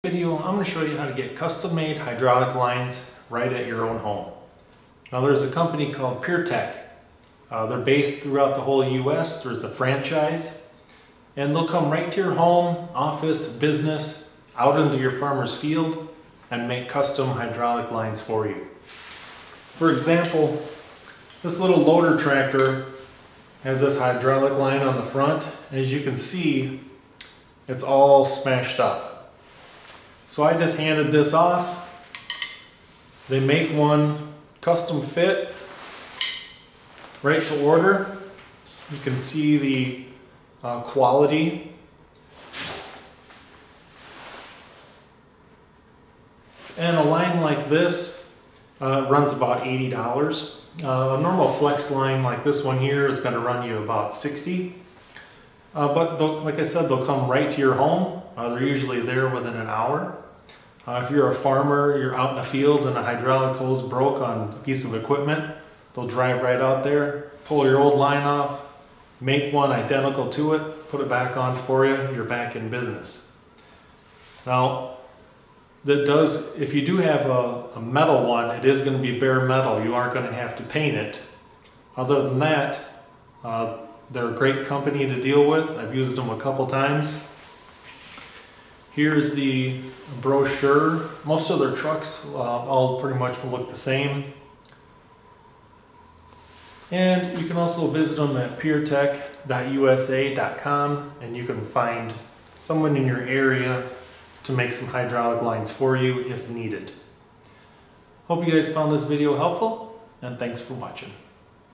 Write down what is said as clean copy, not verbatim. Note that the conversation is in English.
Video, I'm going to show you how to get custom-made hydraulic lines right at your own home. Now there's a company called Pirtek. They're based throughout the whole US. There's a franchise and they'll come right to your home, office, business, out into your farmer's field and make custom hydraulic lines for you. For example, this little loader tractor has this hydraulic line on the front. As you can see, it's all smashed up. So I just handed this off. They make one custom fit, right to order. You can see the quality. And a line like this runs about $80. A normal flex line like this one here is going to run you about $60. But like I said, they'll come right to your home. They're usually there within an hour. If you're a farmer, you're out in the field and a hydraulic hose broke on a piece of equipment, they'll drive right out there, pull your old line off, make one identical to it, put it back on for you, you're back in business. Now, if you do have a metal one, it is going to be bare metal. You aren't going to have to paint it. Other than that, they're a great company to deal with. I've used them a couple times. Here's the brochure. Most of their trucks all pretty much will look the same. And you can also visit them at pirtek.usa.com and you can find someone in your area to make some hydraulic lines for you if needed. Hope you guys found this video helpful and thanks for watching.